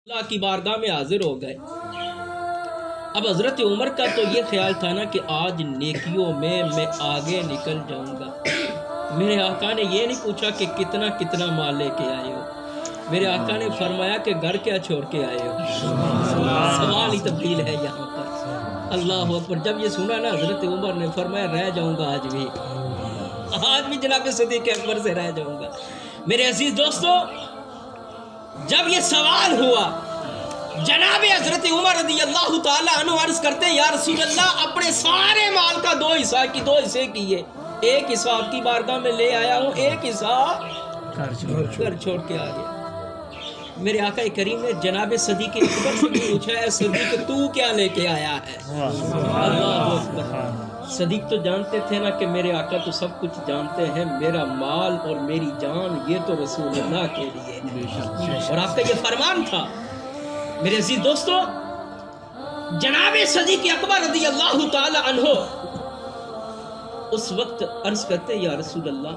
اللہ کی بارگاہ میں حاضر ہو گئے۔ اب حضرت عمر کا تو یہ خیال تھا نا کہ آج نیکیوں میں آگے نکل جاؤں گا۔ میرے آقا نے یہ نہیں پوچھا کہ کتنا کتنا مال لے کے آئے ہو، میرے آقا نے فرمایا کہ گھر کیا چھوڑ کے آئے ہو۔ سوال ہی تبدیل ہے یہاں پر۔ اللہ اکبر۔ جب یہ سنا نا حضرت عمر نے فرمایا رہ جاؤں گا آج بھی جناب صدیق اکبر سے رہ جاؤں گا۔ میرے عزیز دوستو، جب یہ سوال ہوا، جناب حضرت عمر رضی اللہ تعالی عنہ عرض کرتے ہیں یا رسول اللہ اپنے سارے مال کا دو حصے کیے، ایک حصہ آپ کی بارگاہ میں لے آیا ہوں، ایک حصہ گھر چھوڑ کے آ گیا۔ میرے آقا کریم نے جناب صدیق اکبر سے پوچھا ہے صدیق تو کیا لے کے آیا ہے؟ اللہ اکبر۔ صدیق تو جانتے تھے نا کہ میرے آقا تو سب کچھ جانتے ہیں، میرا مال اور میری جان یہ تو رسول اللہ کے لیے ہے، اور آپ کا یہ فرمان تھا۔ میرے عزیز دوستو، جناب صدیق اکبر رضی اللہ تعالی عنہ اس وقت عرض کرتے یا رسول اللہ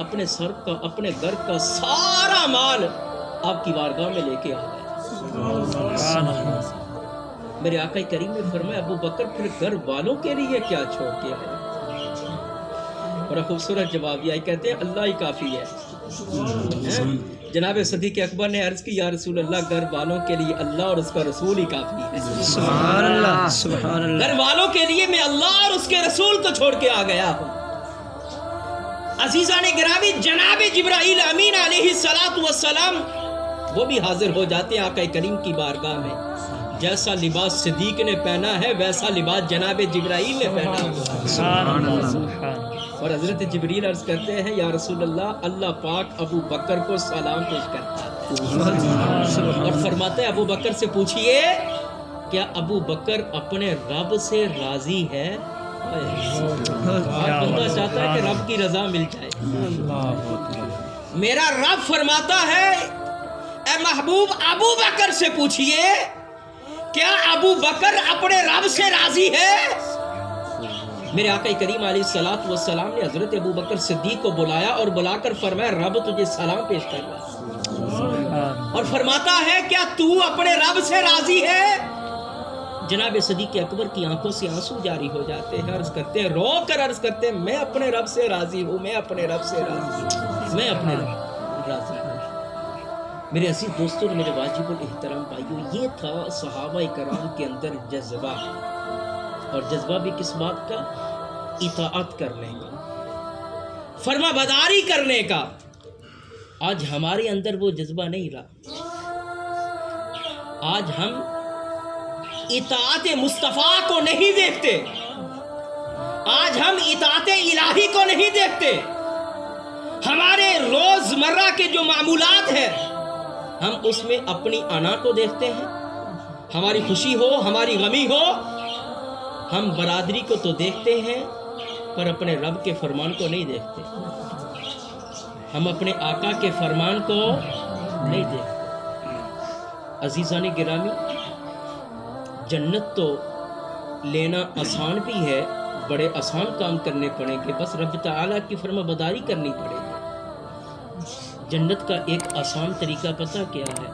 اپنے سر کا اپنے گھر کا سارا مال آپ کی بارگاہ میں لے کے آ گئے۔ میرے آقا کریم نے فرمایا ابو بکر پھر گھر والوں کے لیے کیا چھوڑ کے آئے؟ بڑا خوبصورت جواب یہ کہتے ہیں اللہ ہی کافی ہے۔ جناب صدیق اکبر نے عرض کی یا رسول اللہ گھر والوں کے لیے اللہ اور اس کا رسول ہی کافی ہے۔ سبحان اللہ، سبحان اللہ۔ گھر والوں کے لیے میں اللہ اور اس کے رسول کو چھوڑ کے آ گیا ہوں۔ عزیزان گرامی، جناب جبرائیل امین علیہ السلام وہ بھی حاضر ہو جاتے ہیں آقا کریم کی بارگاہ میں۔ جیسا لباس صدیق نے پہنا ہے ویسا لباس جناب جبرائیل نے پہنا ہے، اور حضرت جبریل عرض کرتے ہیں یا رسول اللہ اللہ پاک ابو بکر کو سلام پیش کرتا ہے اور فرماتے ہیں ابو بکر سے پوچھئے کیا ابو بکر اپنے رب سے راضی ہے؟ بندہ چاہتا ہے کہ رب کی رضا مل جائے۔ میرا رب فرماتا ہے اے محبوب ابو بکر سے پوچھئے کیا ابو بکر اپنے رب سے راضی ہے؟ میرے آقا کریم علیہ السلام نے حضرت ابو بکر صدیق کو بلایا اور بلا کر فرمایا رب تجھے سلام پیش کر رہا اور فرماتا ہے کیا تو اپنے رب سے راضی ہے؟ جناب صدیق اکبر کی آنکھوں سے آنسو جاری ہو جاتے ہیں، عرض کرتے ہیں رو کر عرض کرتے ہیں میں اپنے رب سے راضی ہوں، میں اپنے رب سے راضی ہوں، میں اپنے رب راضی ہوں۔ میرے عزیز دوستوں، میرے واجب الاحترام بھائیوں، یہ تھا صحابہ کرام کے اندر جذبہ، اور جذبہ بھی کس بات کا؟ اطاعت کرنے کا، فرما برداری کرنے کا۔ آج ہمارے اندر وہ جذبہ نہیں رہا۔ آج ہم اطاعت مصطفیٰ کو نہیں دیکھتے، آج ہم اطاعت الہی کو نہیں دیکھتے۔ ہمارے روزمرہ کے جو معمولات ہیں ہم اس میں اپنی انا کو دیکھتے ہیں، ہماری خوشی ہو ہماری غمی ہو، ہم برادری کو تو دیکھتے ہیں پر اپنے رب کے فرمان کو نہیں دیکھتے، ہم اپنے آقا کے فرمان کو نہیں دیکھتے۔ عزیزان گرامی، جنت تو لینا آسان بھی ہے، بڑے آسان کام کرنے پڑیں گے، بس رب تعالیٰ کی فرما برداری کرنی پڑے گی۔ جنت کا ایک آسان طریقہ پتہ کیا ہے؟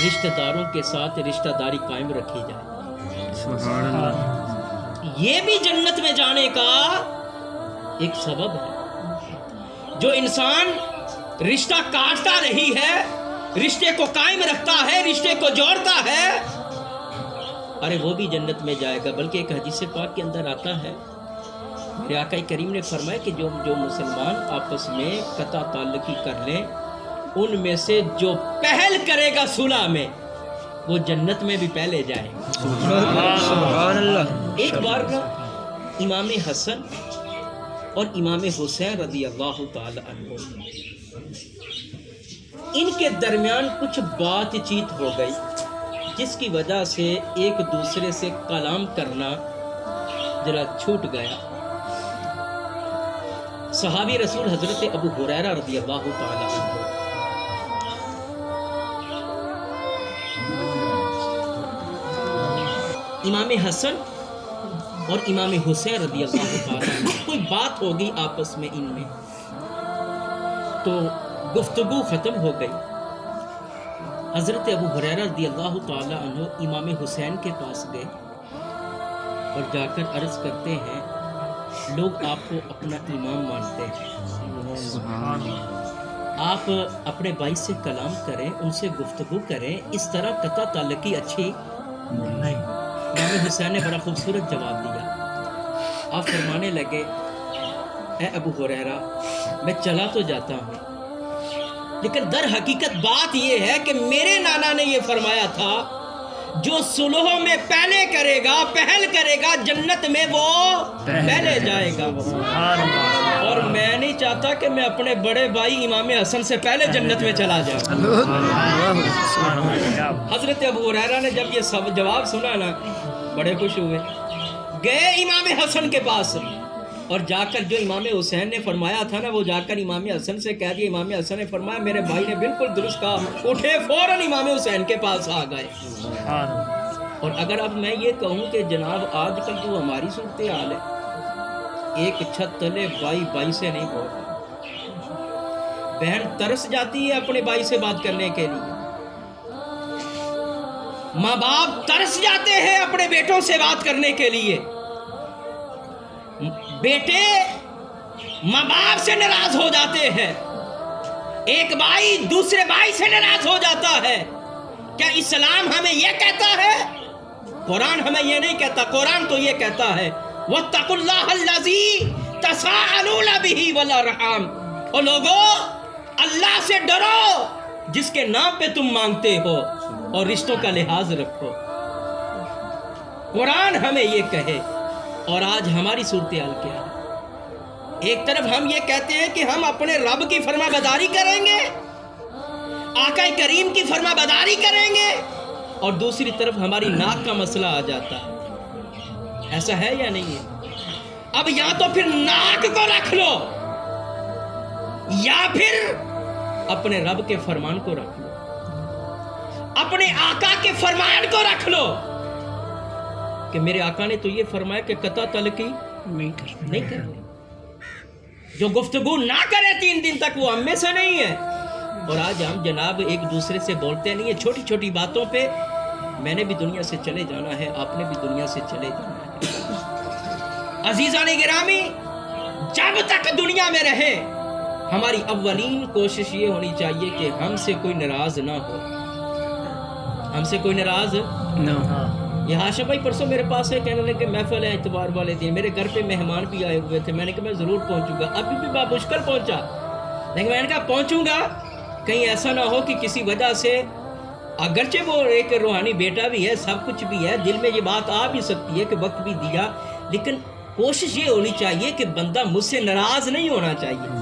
رشتہ داروں کے ساتھ رشتہ داری قائم رکھی جائے۔ سبحان اللہ۔ یہ بھی جنت میں جانے کا ایک سبب ہے۔ جو انسان رشتہ کاٹتا نہیں ہے، رشتے کو قائم رکھتا ہے، رشتے کو جوڑتا ہے، ارے وہ بھی جنت میں جائے گا۔ بلکہ ایک حدیث پاک کے اندر آتا ہے، میرے آقا کریم نے فرمایا کہ جو مسلمان آپس میں قطع تعلقی کر لیں، ان میں سے جو پہل کرے گا صلح میں وہ جنت میں بھی پہلے جائے گا۔ سبحان اللہ۔ ایک بار نا امام حسن اور امام حسین رضی اللہ تعالی عنہ ان کے درمیان کچھ بات چیت ہو گئی، جس کی وجہ سے ایک دوسرے سے کلام کرنا ذرا چھوٹ گیا۔ صحابی رسول حضرت ابو ہریرہ رضی اللہ تعالی عنہ امام حسن اور امام حسین رضی اللہ تعالی عنہ کوئی بات ہوگی آپس میں، ان میں تو گفتگو ختم ہو گئی۔ حضرت ابو ہریرہ رضی اللہ تعالی عنہ امام حسین کے پاس گئے اور جا کر عرض کرتے ہیں لوگ آپ کو اپنا امام مانتے ہیں، آپ اپنے بھائی سے کلام کریں، ان سے گفتگو کریں، اس طرح قطع تعلقی اچھی نہیں۔ امام حسین نے بڑا خوبصورت جواب دیا۔ آپ فرمانے لگے اے ابو ہریرہ میں چلا تو جاتا ہوں لیکن در حقیقت بات یہ ہے کہ میرے نانا نے یہ فرمایا تھا جو صلح میں پہلے کرے گا، پہل کرے گا، جنت میں وہ پہلے جائے گا۔ اور میں نہیں چاہتا کہ میں اپنے بڑے بھائی امام حسن سے پہلے جنت میں چلا جاؤں۔ حضرت ابو ہریرہ نے جب یہ سب جواب سنا نا بڑے خوش ہوئے، گئے امام حسن کے پاس اور جا کر جو امام حسین نے فرمایا تھا نا وہ جا کر امام حسن سے کہہ دیا۔ امام حسن نے فرمایا میرے بھائی نے بالکل درست کہا، اٹھے فوراً امام حسین کے پاس آ گئے۔ اور اگر اب میں یہ کہوں کہ جناب آج کل جو ہماری صورتحال ہے، ایک چھت تلے بھائی بھائی سے نہیں بولتا، بہن ترس جاتی ہے اپنے بھائی سے بات کرنے کے لیے، ماں باپ ترس جاتے ہیں اپنے بیٹوں سے بات کرنے کے لیے، بیٹے ماں باپ سے ناراض ہو جاتے ہیں، ایک بھائی دوسرے بھائی سے ناراض ہو جاتا ہے۔ کیا اسلام ہمیں یہ کہتا ہے؟ قرآن ہمیں یہ نہیں کہتا، قرآن تو یہ کہتا ہے وَاتَّقُوا اللَّهَ الَّذِي تَسَاءَلُونَ بِهِ وَالْأَرْحَامَ، اور لوگو اللہ سے ڈرو جس کے نام پہ تم مانگتے ہو اور رشتوں کا لحاظ رکھو۔ قرآن ہمیں یہ کہے اور آج ہماری صورتحال کیا ہے؟ ایک طرف ہم یہ کہتے ہیں کہ ہم اپنے رب کی فرما برداری کریں گے، آقا کریم کی فرما برداری کریں گے، اور دوسری طرف ہماری ناک کا مسئلہ آ جاتا ہے۔ ایسا ہے یا نہیں ہے؟ اب یا تو پھر ناک کو رکھ لو یا پھر اپنے رب کے فرمان کو رکھ لو، اپنے آقا کے فرمان کو رکھ لو کہ میرے آقا نے تو یہ فرمایا کہ قطع تعلقی نہیں کرنی، جو گفتگو نہ کرے 3 دن تک وہ ہم میں سے نہیں ہے۔ اور آج ہم جناب ایک دوسرے سے بولتے نہیں ہیں، چھوٹی چھوٹی باتوں پہ میں نے بھی دنیا سے چلے جانا ہے، آپ نے بھی دنیا سے چلے جانا ہے۔ عزیزان گرامی، جب تک دنیا میں رہے ہماری اولین کوشش یہ ہونی چاہیے کہ ہم سے کوئی ناراض نہ ہو، ہم سے کوئی ناراض نہ ہو۔ یہ ہاشم بھائی پرسوں میرے پاس ہے، کہنے لگے محفل ہے اتوار والے دن، میرے گھر پہ مہمان بھی آئے ہوئے تھے، میں نے کہا میں ضرور پہنچوں گا، ابھی بھی مشکل پہنچا، لیکن میں نے کہا پہنچوں گا، کہیں ایسا نہ ہو کہ کسی وجہ سے، اگرچہ وہ ایک روحانی بیٹا بھی ہے، سب کچھ بھی ہے، دل میں یہ بات آ بھی سکتی ہے کہ وقت بھی دیا، لیکن کوشش یہ ہونی چاہیے کہ بندہ مجھ سے ناراض نہیں ہونا چاہیے۔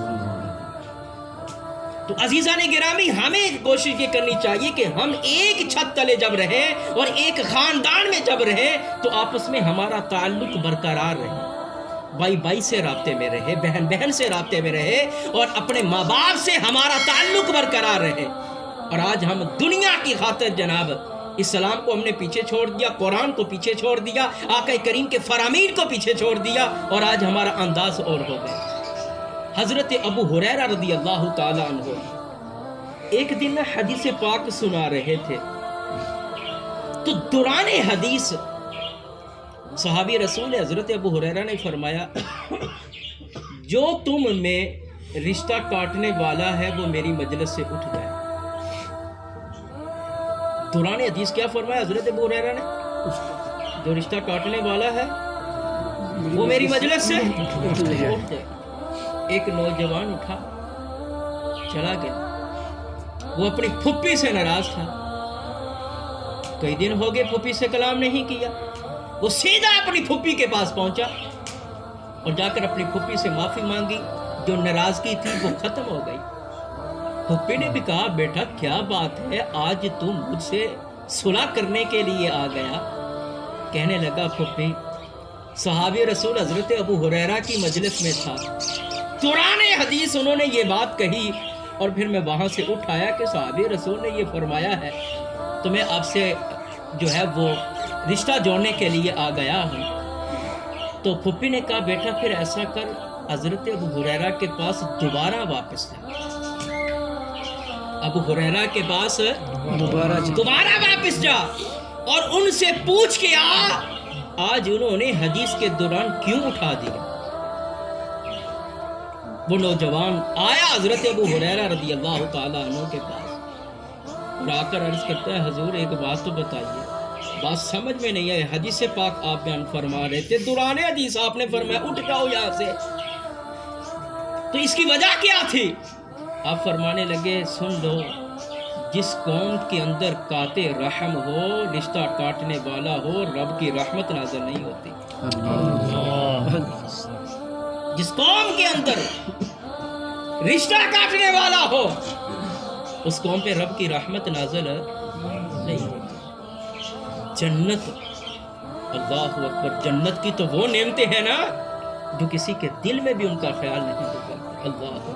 تو عزیزان گرامی، ہمیں کوشش یہ کرنی چاہیے کہ ہم ایک چھت تلے جب رہیں اور ایک خاندان میں جب رہیں تو آپس میں ہمارا تعلق برقرار رہے، بھائی بھائی سے رابطے میں رہے، بہن بہن سے رابطے میں رہے، اور اپنے ماں باپ سے ہمارا تعلق برقرار رہے۔ اور آج ہم دنیا کی خاطر جناب اسلام کو ہم نے پیچھے چھوڑ دیا، قرآن کو پیچھے چھوڑ دیا، آقا کریم کے فرامین کو پیچھے چھوڑ دیا، اور آج ہمارا انداز اور ہو گیا۔ حضرت ابو ہریرہ رضی اللہ تعالی عنہ ایک دن حدیث پاک سنا رہے تھے، تو دوران حدیث صحابی رسول حضرت ابو ہریرہ نے فرمایا جو تم میں رشتہ کاٹنے والا ہے وہ میری مجلس سے اٹھ جائے۔ دوران حدیث کیا فرمایا حضرت ابو ہریرہ نے؟ جو رشتہ کاٹنے والا ہے وہ میری مجلس سے اٹھ جائے۔ ایک نوجوان اٹھا چلا گیا، وہ اپنی پھپھی سے ناراض تھا، کئی دن ہو گئے پھپھی سے کلام نہیں کیا، وہ سیدھا اپنی پھپھی کے پاس پہنچا اور جا کر اپنی پھپھی سے معافی مانگی، جو ناراضگی تھی وہ ختم ہو گئی۔ پھپھی نے بھی کہا بیٹا کیا بات ہے، آج تم مجھ سے صلح کرنے کے لیے آ گیا؟ کہنے لگا پھپھی صحابی رسول حضرت ابو ہریرہ کی مجلس میں تھا، دوران حدیث انہوں نے یہ بات کہی، اور پھر میں وہاں سے اٹھ آیا کہ صحابی رسول نے یہ فرمایا ہے تو میں آپ سے جو ہے وہ رشتہ جوڑنے کے لیے آ گیا ہوں۔ تو پھپھی نے کہا بیٹا پھر ایسا کر، حضرت ابو ہریرہ کے پاس دوبارہ واپس جا، ابو ہریرہ کے پاس دوبارہ واپس جا اور ان سے پوچھ کے آج انہوں نے حدیث کے دوران کیوں اٹھا دیا. وہ نوجوان آیا حضرت ابو ہریرہ رضی اللہ تعالیٰ عنہ کے پاس اور آ کر عرض کرتا ہے حضور ایک بات تو بتائیے, بات سمجھ میں نہیں آئی, حدیث پاک آپ بیان فرما رہے تھے, دوران حدیث آپ نے فرمایا اٹھ جاؤ یہاں سے, تو اس کی وجہ کیا تھی؟ آپ فرمانے لگے سن لو, جس قوم کے اندر قاطع رحم ہو, رشتہ کاٹنے والا ہو, رب کی رحمت نازل نہیں ہوتی. جس قوم کے اندر رشتہ کاٹنے والا ہو اس قوم پہ رب کی رحمت نازل نہیں ہوتی. جنت, اللہ اکبر, جنت کی تو وہ نعمتیں ہیں نا جو کسی کے دل میں بھی ان کا خیال نہیں ہوتا. اللہ